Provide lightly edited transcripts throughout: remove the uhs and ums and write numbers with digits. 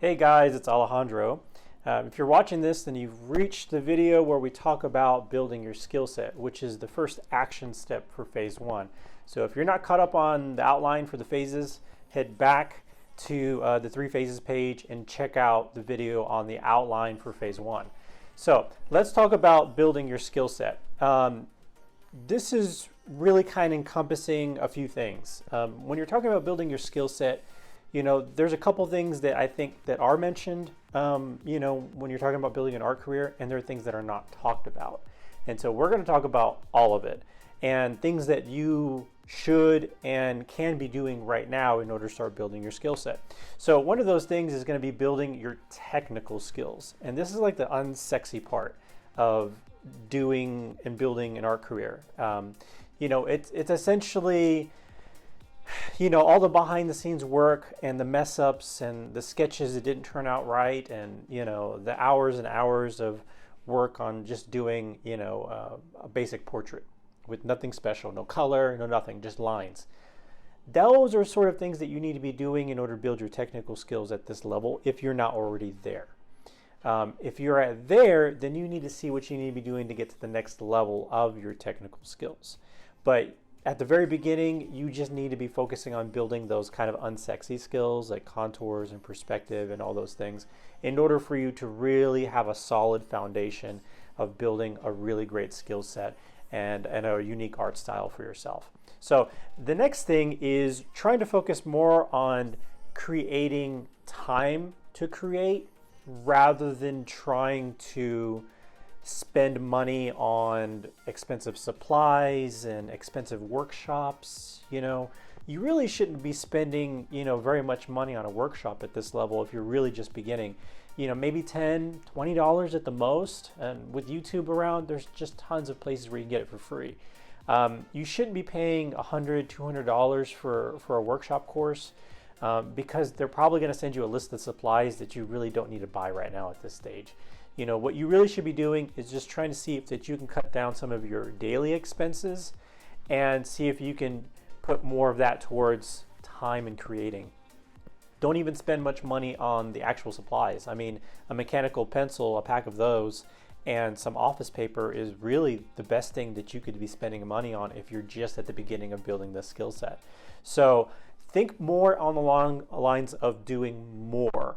Hey guys, it's Alejandro. If you're watching this, then you've reached the video where we talk about building your skill set, which is the first action step for phase one. So if you're not caught up on the outline for the phases, head back to the 3 phases page and check out the video on the outline for phase one. So let's talk about building your skill set. This is really kind of encompassing a few things. When you're talking about building your skill set, there's a couple things that I think that are mentioned, when you're talking about building an art career, and there are things that are not talked about. And so we're going to talk about all of it and things that you should and can be doing right now in order to start building your skill set. So one of those things is going to be building your technical skills. And this is like the unsexy part of doing and building an art career. It's essentially all the behind the scenes work and the mess ups and the sketches that didn't turn out right, and the hours and hours of work on just doing a basic portrait with nothing special, no color, no nothing, just lines. Those are sort of things that you need to be doing in order to build your technical skills at this level if you're not already there. If you're at there, then you need to see what you need to be doing to get to the next level of your technical skills. But at the very beginning, you just need to be focusing on building those kind of unsexy skills like contours and perspective and all those things in order for you to really have a solid foundation of building a really great skill set and a unique art style for yourself. So the next thing is trying to focus more on creating time to create rather than trying to spend money on expensive supplies and expensive workshops. You really shouldn't be spending very much money on a workshop at this level if you're really just beginning. Maybe $10, $20 at the most, and with YouTube around, there's just tons of places where you can get it for free. You shouldn't be paying $100, $200 for a workshop course because they're probably going to send you a list of supplies that you really don't need to buy right now at this stage. What you really should be doing is just trying to see if you can cut down some of your daily expenses and see if you can put more of that towards time and creating. Don't even spend much money on the actual supplies. I mean, a mechanical pencil, a pack of those, and some office paper is really the best thing that you could be spending money on if you're just at the beginning of building this skill set. So think more on the long lines of doing more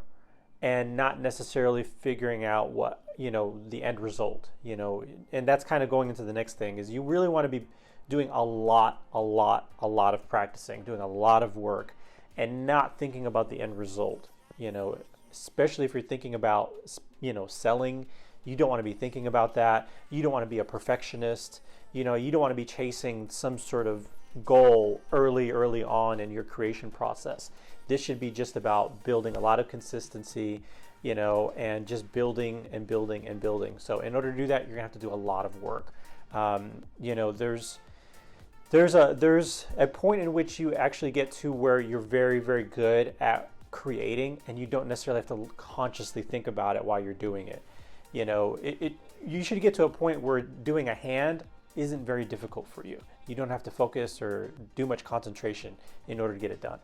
and not necessarily figuring out what, the end result, and that's kind of going into the next thing is you really want to be doing a lot of practicing, doing a lot of work and not thinking about the end result, especially if you're thinking about, selling. You don't want to be thinking about that. You don't want to be a perfectionist. You don't want to be chasing some sort of goal early on in your creation process. This should be just about building a lot of consistency, and just building and building and building. So in order to do that, you're gonna have to do a lot of work. There's a point in which you actually get to where you're very, very good at creating, and you don't necessarily have to consciously think about it while you're doing it. You should get to a point where doing a hand isn't very difficult for you. You don't have to focus or do much concentration in order to get it done.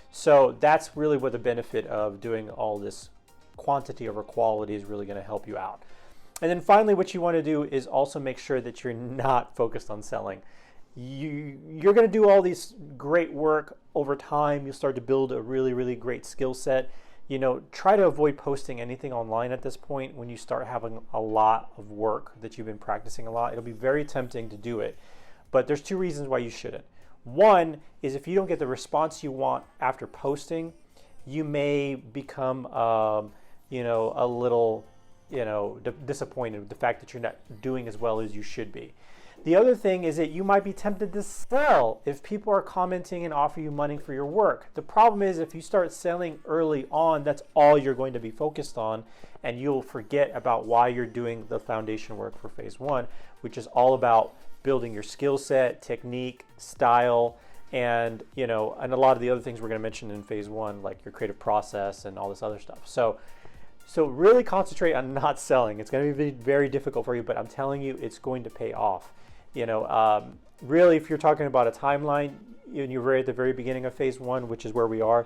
So that's really what the benefit of doing all this quantity over quality is really going to help you out. And then finally, what you want to do is also make sure that you're not focused on selling. You're going to do all these great work over time. You'll start to build a really, really great skill set. Try to avoid posting anything online at this point when you start having a lot of work that you've been practicing a lot. It'll be very tempting to do it, but there's 2 reasons why you shouldn't. One is if you don't get the response you want after posting, you may become, a little, disappointed with the fact that you're not doing as well as you should be. The other thing is that you might be tempted to sell if people are commenting and offer you money for your work. The problem is if you start selling early on, that's all you're going to be focused on, and you'll forget about why you're doing the foundation work for phase one, which is all about building your skill set, technique, style, and and a lot of the other things we're going to mention in phase one, like your creative process and all this other stuff. So really concentrate on not selling. It's going to be very difficult for you, but I'm telling you, it's going to pay off. Really, if you're talking about a timeline and you're right at the very beginning of phase one, which is where we are,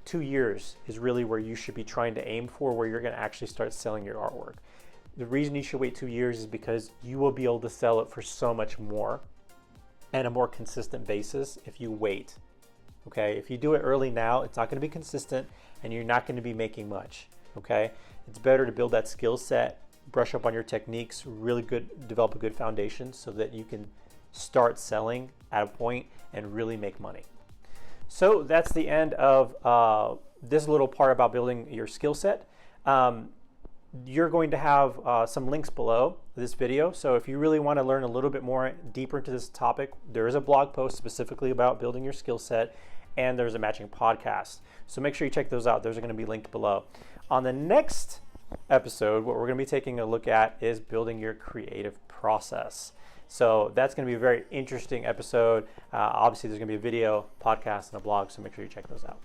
2 years is really where you should be trying to aim for, where you're going to actually start selling your artwork. The reason you should wait 2 years is because you will be able to sell it for so much more and a more consistent basis if you wait. Okay, if you do it early now, it's not going to be consistent and you're not going to be making much. Okay, it's better to build that skill set, brush up on your techniques, really good, develop a good foundation so that you can start selling at a point and really make money. So that's the end of this little part about building your skill set. You're going to have some links below this video. So if you really want to learn a little bit more deeper into this topic, there is a blog post specifically about building your skill set, and there's a matching podcast. So make sure you check those out. Those are going to be linked below. On the next episode, what we're going to be taking a look at is building your creative process. So that's going to be a very interesting episode. Obviously, there's going to be a video, podcast, and a blog, so make sure you check those out.